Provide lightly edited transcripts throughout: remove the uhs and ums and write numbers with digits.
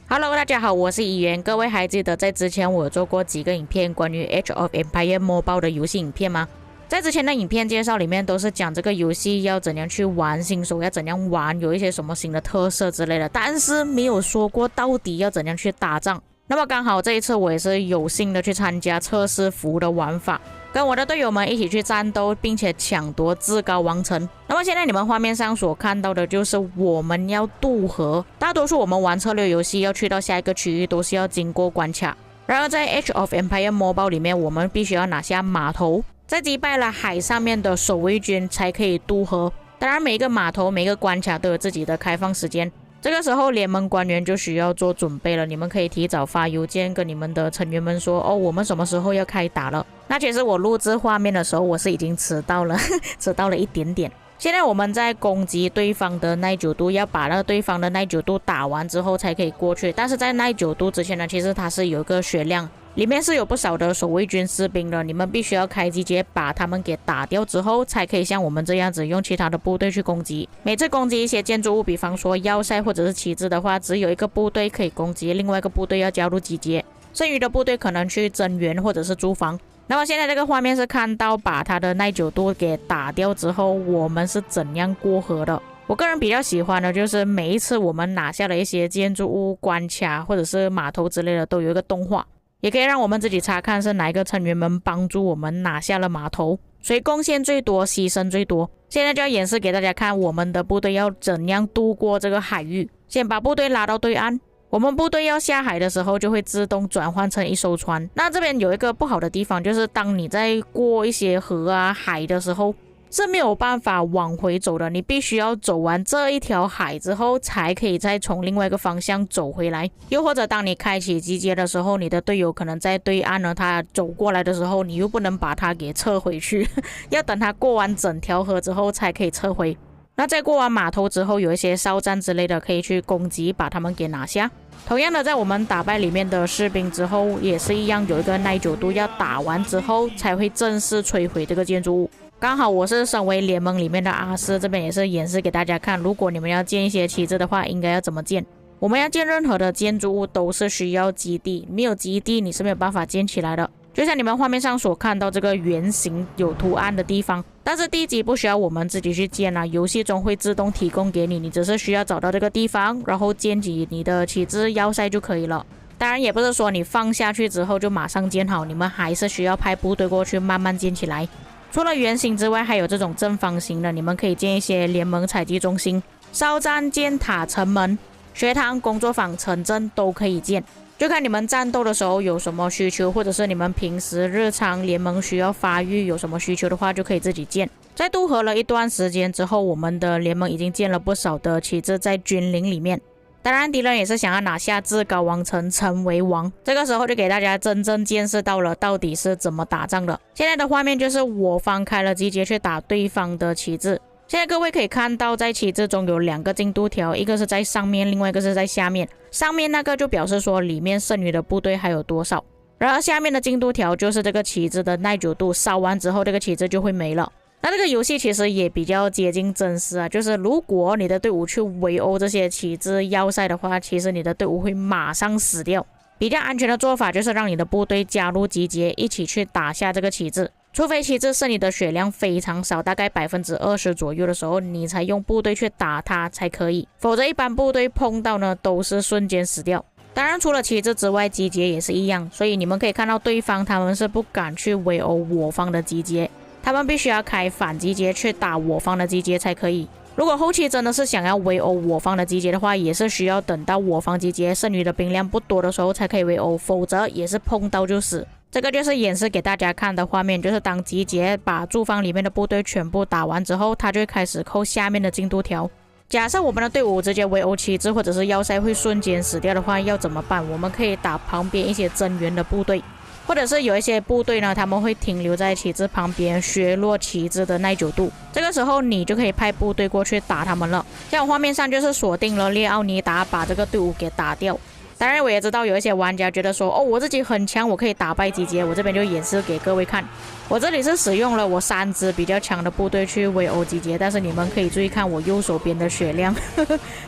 Hello，大家好，我是怡媛。各位还记得在之前我有做过几个影片关于 Age of Empires Mobile 的游戏影片吗？在之前的影片介绍里面都是讲这个游戏要怎样去玩，新手要怎样玩，有一些什么新的特色之类的，但是没有说过到底要怎样去打仗。那么刚好这一次我也是有幸的去参加测试服的玩法，跟我的队友们一起去战斗，并且抢夺至高王城。那么现在你们画面上所看到的就是我们要渡河。大多数我们玩策略游戏要去到下一个区域都是要经过关卡，然而在 Age of Empires Mobile 里面，我们必须要拿下码头，在击败了海上面的守卫军才可以渡河。当然每一个码头每一个关卡都有自己的开放时间，这个时候联盟官员就需要做准备了，你们可以提早发邮件跟你们的成员们说，我们什么时候要开打了。那其实我录制画面的时候我是已经迟到了迟到了一点点。现在我们在攻击对方的耐久度，要把那个对方的耐久度打完之后才可以过去，但是在耐久度之前呢，其实它是有一个血量，里面是有不少的守卫军士兵的，你们必须要开集结把他们给打掉之后，才可以像我们这样子用其他的部队去攻击。每次攻击一些建筑物，比方说要塞或者是旗帜的话，只有一个部队可以攻击，另外一个部队要加入集结，剩余的部队可能去增援或者是驻防。那么现在这个画面是看到把它的耐久度给打掉之后，我们是怎样过河的。我个人比较喜欢的就是每一次我们拿下了一些建筑物、关卡或者是码头之类的，都有一个动画，也可以让我们自己查看是哪一个成员们帮助我们拿下了码头，谁贡献最多，牺牲最多。现在就要演示给大家看我们的部队要怎样渡过这个海域。先把部队拉到对岸，我们部队要下海的时候就会自动转换成一艘船。那这边有一个不好的地方，就是当你在过一些河啊海的时候是没有办法往回走的，你必须要走完这一条海之后才可以再从另外一个方向走回来。又或者当你开启集结的时候，你的队友可能在对岸呢，他走过来的时候你又不能把他给撤回去要等他过完整条河之后才可以撤回。那在过完码头之后，有一些哨站之类的可以去攻击，把他们给拿下。同样的，在我们打败里面的士兵之后也是一样，有一个耐久度，要打完之后才会正式摧毁这个建筑物。刚好我是身为联盟里面的阿斯，这边也是演示给大家看，如果你们要建一些旗帜的话应该要怎么建。我们要建任何的建筑物都是需要基地，没有基地你是没有办法建起来的。就像你们画面上所看到这个圆形有图案的地方，但是地基不需要我们自己去建啊，游戏中会自动提供给你，你只是需要找到这个地方，然后建起你的旗帜要塞就可以了。当然也不是说你放下去之后就马上建好，你们还是需要派部队过去慢慢建起来。除了圆形之外，还有这种正方形的，你们可以建一些联盟采集中心、哨站、箭塔、城门、学堂、工作坊、城镇都可以建，就看你们战斗的时候有什么需求，或者是你们平时日常联盟需要发育有什么需求的话，就可以自己建。在渡河了一段时间之后，我们的联盟已经建了不少的旗帜在军营里面。当然敌人也是想要拿下至高王城成为王，这个时候就给大家真正见识到了到底是怎么打仗的。现在的画面就是我方开了集结去打对方的旗帜。现在各位可以看到在旗帜中有两个进度条，一个是在上面，另外一个是在下面。上面那个就表示说里面剩余的部队还有多少，然而下面的进度条就是这个旗帜的耐久度，烧完之后这个旗帜就会没了。那这个游戏其实也比较接近真实啊，就是如果你的队伍去围殴这些旗帜要塞的话，其实你的队伍会马上死掉。比较安全的做法就是让你的部队加入集结，一起去打下这个旗帜。除非旗帜是你的血量非常少，大概20%左右的时候，你才用部队去打它才可以，否则一般部队碰到呢都是瞬间死掉。当然除了旗帜之外，集结也是一样，所以你们可以看到对方他们是不敢去围殴我方的集结，他们必须要开反集结去打我方的集结才可以。如果后期真的是想要围殴我方的集结的话，也是需要等到我方集结剩余的兵量不多的时候才可以围殴，否则也是碰到就死。这个就是演示给大家看的画面，就是当集结把驻方里面的部队全部打完之后，他就会开始扣下面的进度条。假设我们的队伍直接围殴旗帜或者是要塞会瞬间死掉的话，要怎么办？我们可以打旁边一些增援的部队，或者是有一些部队呢，他们会停留在旗帜旁边削弱旗帜的耐久度，这个时候你就可以派部队过去打他们了。像我画面上就是锁定了列奥尼达，把这个队伍给打掉。当然我也知道有一些玩家觉得说，哦，我自己很强，我可以打败集结，我这边就演示给各位看。我这里是使用了我3支比较强的部队去围殴集结，但是你们可以注意看我右手边的血量，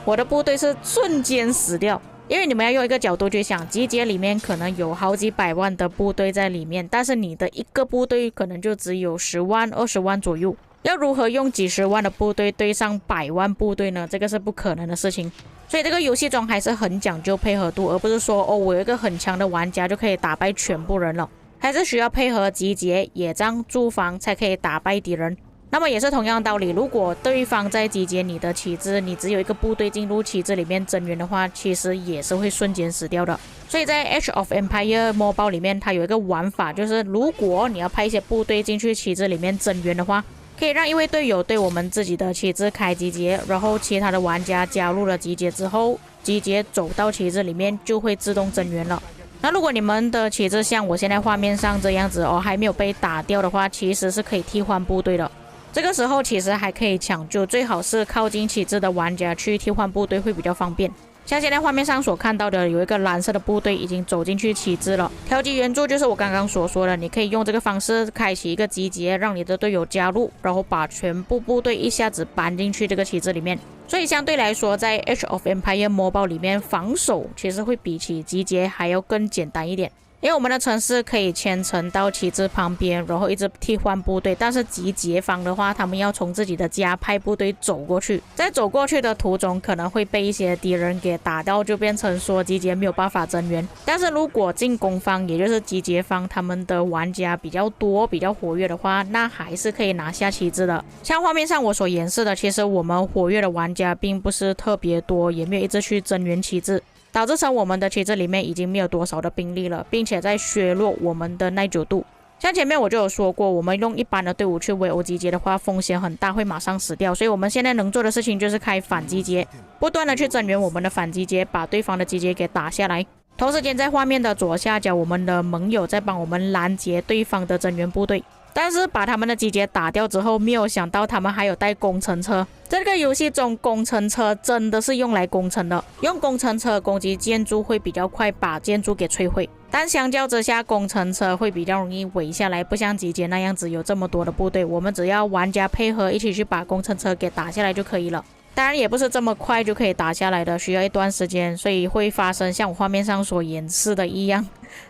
我的部队是瞬间死掉。因为你们要用一个角度去想，集结里面可能有好几百万的部队在里面，但是你的一个部队可能就只有10万、20万左右。要如何用几十万的部队对上100万部队呢？这个是不可能的事情。所以这个游戏中还是很讲究配合度，而不是说哦，我有一个很强的玩家就可以打败全部人了，还是需要配合集结、野战、驻防才可以打败敌人。那么也是同样的道理，如果对方在集结你的旗帜，你只有一个部队进入旗帜里面增援的话，其实也是会瞬间死掉的。所以在 Age of Empires Mobile 里面，它有一个玩法，就是如果你要派一些部队进去旗帜里面增援的话，可以让一位队友对我们自己的旗帜开集结，然后其他的玩家加入了集结之后，集结走到旗帜里面就会自动增援了。那如果你们的旗帜像我现在画面上这样子哦，还没有被打掉的话，其实是可以替换部队的。这个时候其实还可以抢救，最好是靠近旗帜的玩家去替换部队会比较方便。像现在画面上所看到的，有一个蓝色的部队已经走进去旗帜了。调集援助就是我刚刚所说的，你可以用这个方式开启一个集结，让你的队友加入，然后把全部部队一下子搬进去这个旗帜里面。所以相对来说，在 Age of Empires Mobile 里面，防守其实会比起集结还要更简单一点。因为我们的城市可以迁城到旗帜旁边，然后一直替换部队，但是集结方的话，他们要从自己的家派部队走过去，在走过去的途中可能会被一些敌人给打到，就变成说集结没有办法增援。但是如果进攻方，也就是集结方，他们的玩家比较多、比较活跃的话，那还是可以拿下旗帜的。像画面上我所演示的，其实我们活跃的玩家并不是特别多，也没有一直去增援旗帜，导致成我们的旗帜里面已经没有多少的兵力了，并且在削弱我们的耐久度。像前面我就有说过，我们用一般的队伍去围殴集结的话，风险很大，会马上死掉。所以我们现在能做的事情就是开反集结，不断的去增援我们的反集结，把对方的集结给打下来。同时间在画面的左下角，我们的盟友在帮我们拦截对方的增援部队。但是把他们的集结打掉之后，没有想到他们还有带工程车。这个游戏中工程车真的是用来工程的，用工程车攻击建筑会比较快把建筑给摧毁，但相较之下工程车会比较容易围下来，不像集结那样子有这么多的部队，我们只要玩家配合一起去把工程车给打下来就可以了。当然也不是这么快就可以打下来的，需要一段时间，所以会发生像我画面上所演示的一样，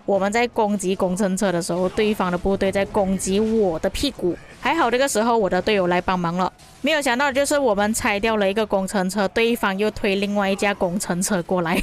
我们在攻击工程车的时候，对方的部队在攻击我的屁股。还好这个时候我的队友来帮忙了，没有想到就是我们拆掉了一个工程车，对方又推另外一架工程车过来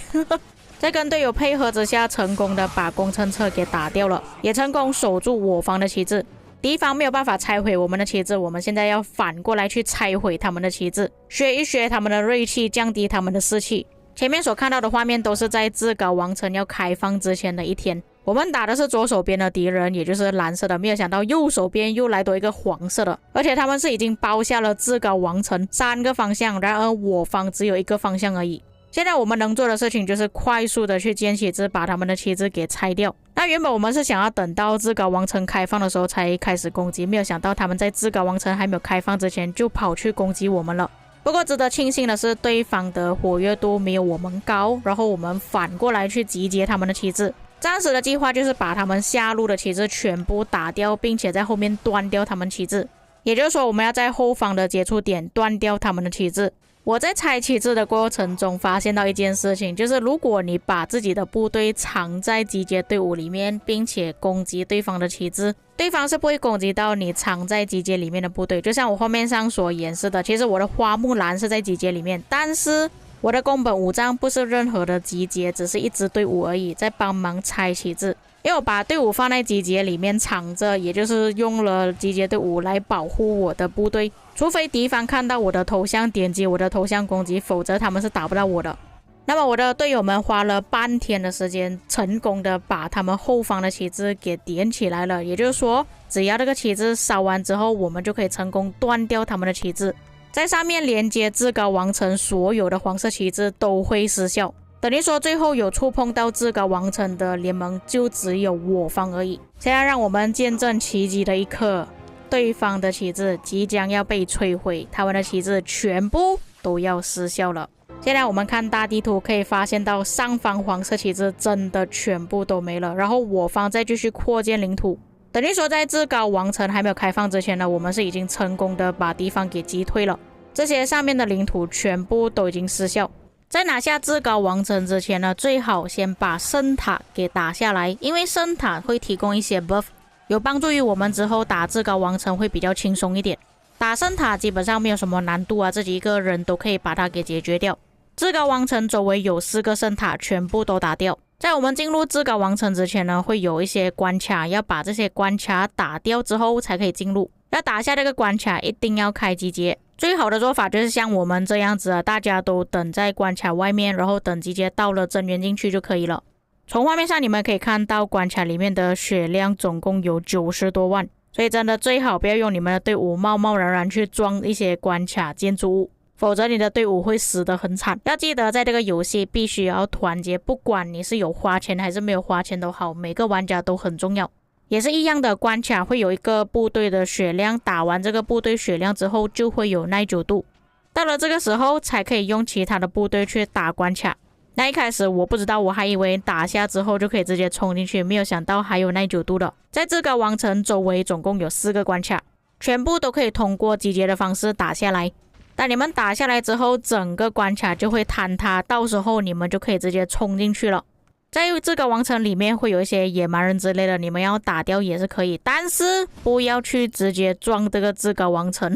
在跟队友配合之下，成功的把工程车给打掉了，也成功守住我方的旗帜。敌方没有办法拆毁我们的旗帜，我们现在要反过来去拆毁他们的旗帜，削一削他们的锐气，降低他们的士气。前面所看到的画面都是在至高王城要开放之前的一天，我们打的是左手边的敌人，也就是蓝色的，没有想到右手边又来多一个黄色的，而且他们是已经包下了至高王城3个方向，然而我方只有1个方向而已。现在我们能做的事情就是快速的去建旗帜，把他们的旗帜给拆掉。那原本我们是想要等到至高王城开放的时候才开始攻击，没有想到他们在至高王城还没有开放之前就跑去攻击我们了。不过值得庆幸的是，对方的活跃度没有我们高，然后我们反过来去集结他们的旗帜。暂时的计划就是把他们下路的旗帜全部打掉，并且在后面断掉他们旗帜。也就是说，我们要在后方的接触点断掉他们的旗帜。我在拆旗帜的过程中发现到一件事情，就是如果你把自己的部队藏在集结队伍里面，并且攻击对方的旗帜，对方是不会攻击到你藏在集结里面的部队。就像我画面上所演示的，其实我的花木兰是在集结里面，但是我的宫本武藏不是任何的集结，只是一支队伍而已，在帮忙拆旗帜。因为我把队伍放在集结里面藏着，也就是用了集结队伍来保护我的部队，除非敌方看到我的头像点击我的头像攻击，否则他们是打不到我的。那么我的队友们花了半天的时间，成功的把他们后方的旗帜给点起来了。也就是说，只要这个旗帜烧完之后，我们就可以成功断掉他们的旗帜，在上面连接至高王城所有的黄色旗帜都会失效。等于说最后有触碰到至高王城的联盟就只有我方而已。现在让我们见证奇迹的一刻，对方的旗帜即将要被摧毁，他们的旗帜全部都要失效了。现在我们看大地图可以发现到上方黄色旗帜真的全部都没了，然后我方再继续扩建领土，等于说在至高王城还没有开放之前呢，我们是已经成功的把地方给击退了，这些上面的领土全部都已经失效。在拿下至高王城之前呢，最好先把圣塔给打下来，因为圣塔会提供一些 buff， 有帮助于我们之后打至高王城会比较轻松一点。打圣塔基本上没有什么难度啊，自己一个人都可以把它给解决掉。至高王城周围有4个圣塔，全部都打掉。在我们进入至高王城之前呢，会有一些关卡，要把这些关卡打掉之后才可以进入。要打下这个关卡，一定要开集结。最好的做法就是像我们这样子啊，大家都等在关卡外面，然后等集结到了增援进去就可以了。从画面上你们可以看到关卡里面的血量总共有90多万，所以真的最好不要用你们的队伍贸贸然然去装一些关卡建筑物，否则你的队伍会死得很惨。要记得在这个游戏必须要团结，不管你是有花钱还是没有花钱都好，每个玩家都很重要。也是一样的，关卡会有一个部队的血量，打完这个部队血量之后就会有耐久度，到了这个时候才可以用其他的部队去打关卡。那一开始我不知道，我还以为打下之后就可以直接冲进去，没有想到还有耐久度的。在至高王城周围总共有4个关卡，全部都可以通过集结的方式打下来。当你们打下来之后，整个关卡就会坍塌，到时候你们就可以直接冲进去了。在至高王城里面会有一些野蛮人之类的，你们要打掉也是可以，但是不要去直接撞这个至高王城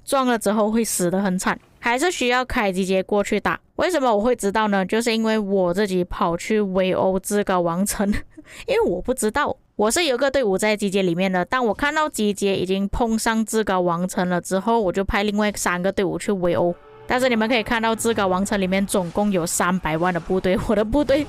撞了之后会死得很惨，还是需要开集结过去打。为什么我会知道呢？就是因为我自己跑去围殴至高王城因为我不知道，我是有个队伍在集结里面的，当我看到集结已经碰上至高王城了之后，我就派另外3个队伍去围殴。但是你们可以看到至高王城里面总共有300万的部队，我的部队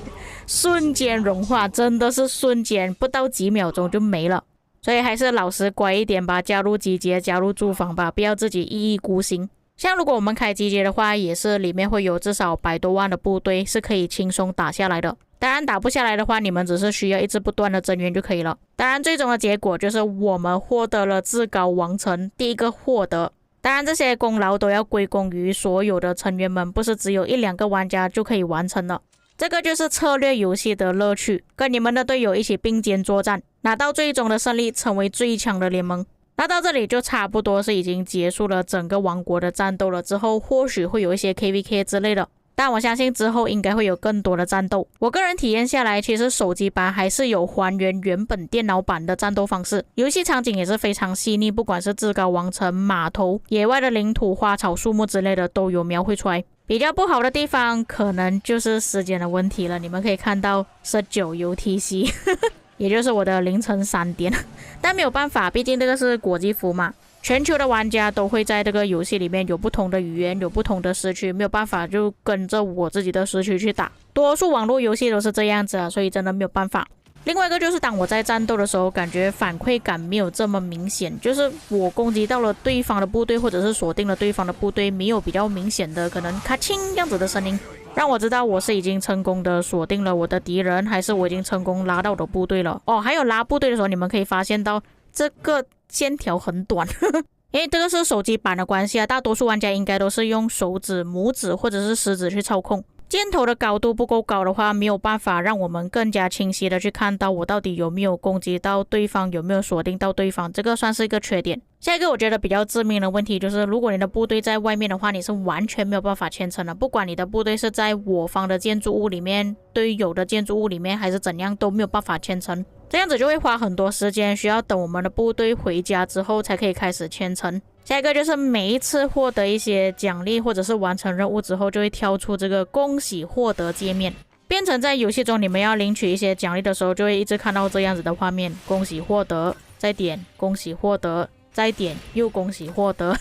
瞬间融化，真的是瞬间，不到几秒钟就没了。所以还是老实乖一点吧，加入集结，加入驻防吧，不要自己一意孤行。像如果我们开集结的话，也是里面会有至少100多万的部队是可以轻松打下来的。当然打不下来的话，你们只是需要一直不断的增援就可以了。当然最终的结果就是我们获得了至高王城，第一个获得。当然这些功劳都要归功于所有的成员们，不是只有1-2个玩家就可以完成了。这个就是策略游戏的乐趣，跟你们的队友一起并肩作战，拿到最终的胜利，成为最强的联盟。那到这里就差不多是已经结束了整个王国的战斗了，之后或许会有一些 KVK 之类的，但我相信之后应该会有更多的战斗。我个人体验下来，其实手机版还是有还原原本电脑版的战斗方式，游戏场景也是非常细腻，不管是至高王城、码头、野外的领土、花草树木之类的都有描绘出来。比较不好的地方可能就是时间的问题了，你们可以看到19 UTC 也就是我的凌晨3点，但没有办法，毕竟这个是国际服嘛，全球的玩家都会在这个游戏里面有不同的语言，有不同的时区，没有办法就跟着我自己的时区去打，多数网络游戏都是这样子啊，所以真的没有办法。另外一个就是当我在战斗的时候，感觉反馈感没有这么明显，就是我攻击到了对方的部队，或者是锁定了对方的部队，没有比较明显的可能咔清这样子的声音，让我知道我是已经成功的锁定了我的敌人，还是我已经成功拉到我的部队了。哦，还有拉部队的时候，你们可以发现到这个线条很短因为这个是手机版的关系啊，大多数玩家应该都是用手指、拇指或者是食指去操控。箭头的高度不够高的话，没有办法让我们更加清晰的去看到我到底有没有攻击到对方，有没有锁定到对方，这个算是一个缺点。下一个我觉得比较致命的问题就是，如果你的部队在外面的话，你是完全没有办法牵程的，不管你的部队是在我方的建筑物里面、队友的建筑物里面还是怎样，都没有办法牵程，这样子就会花很多时间，需要等我们的部队回家之后才可以开始牵程。下一个就是每一次获得一些奖励或者是完成任务之后，就会跳出这个恭喜获得界面，变成在游戏中你们要领取一些奖励的时候，就会一直看到这样子的画面，恭喜获得，再点恭喜获得，再点又恭喜获得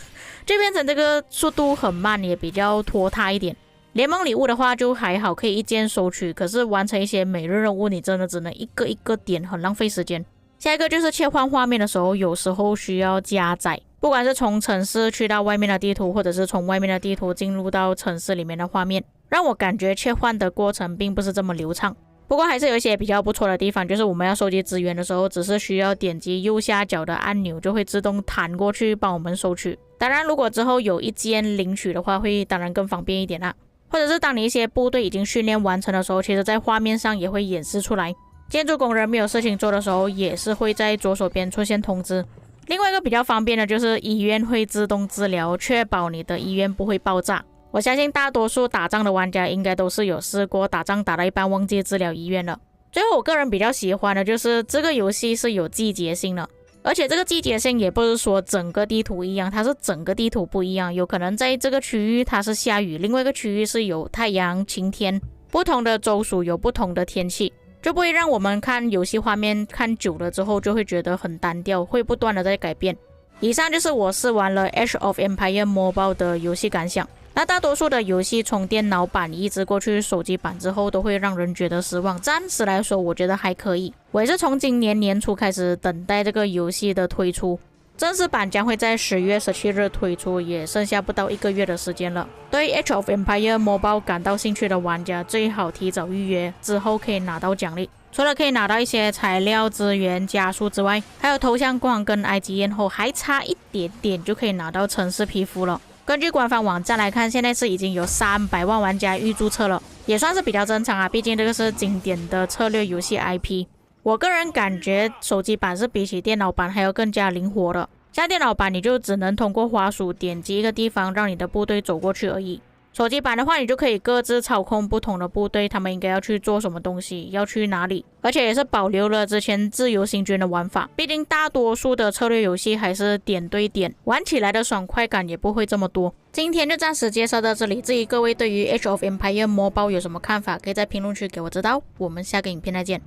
就变成这个速度很慢，也比较拖沓一点。联盟礼物的话就还好，可以一键收取，可是完成一些每日任务你真的只能一个一个点，很浪费时间。下一个就是切换画面的时候，有时候需要加载，不管是从城市去到外面的地图，或者是从外面的地图进入到城市里面的画面，让我感觉切换的过程并不是这么流畅。不过还是有一些比较不错的地方，就是我们要收集资源的时候，只是需要点击右下角的按钮，就会自动弹过去帮我们收取。当然如果之后有一键领取的话，会当然更方便一点啦。或者是当你一些部队已经训练完成的时候，其实在画面上也会演示出来。建筑工人没有事情做的时候，也是会在左手边出现通知。另外一个比较方便的就是医院会自动治疗，确保你的医院不会爆炸。我相信大多数打仗的玩家应该都是有试过打仗打到一半忘记治疗医院了。最后我个人比较喜欢的就是这个游戏是有季节性的，而且这个季节性也不是说整个地图一样，它是整个地图不一样，有可能在这个区域它是下雨，另外一个区域是有太阳晴天，不同的州属有不同的天气，就不会让我们看游戏画面看久了之后就会觉得很单调，会不断的在改变。以上就是我试完了 Age of Empires Mobile 的游戏感想。那大多数的游戏从电脑版移植过去手机版之后都会让人觉得失望，暂时来说我觉得还可以。我也是从今年年初开始等待这个游戏的推出，正式版将会在10月17日推出，也剩下不到1个月的时间了。对 Age of Empires Mobile 感到兴趣的玩家最好提早预约，之后可以拿到奖励。除了可以拿到一些材料资源加速之外，还有头像光跟埃及艳后，还差一点点就可以拿到城市皮肤了。根据官方网站来看，现在是已经有300万玩家预注册了，也算是比较正常啊，毕竟这个是经典的策略游戏 IP。我个人感觉手机版是比起电脑版还要更加灵活的，像电脑版你就只能通过滑鼠点击一个地方让你的部队走过去而已，手机版的话你就可以各自操控不同的部队，他们应该要去做什么东西，要去哪里，而且也是保留了之前自由行军的玩法。毕竟大多数的策略游戏还是点对点，玩起来的爽快感也不会这么多。今天就暂时介绍到这里，至于各位对于 Age of Empires Mobile 有什么看法，可以在评论区给我知道。我们下个影片再见。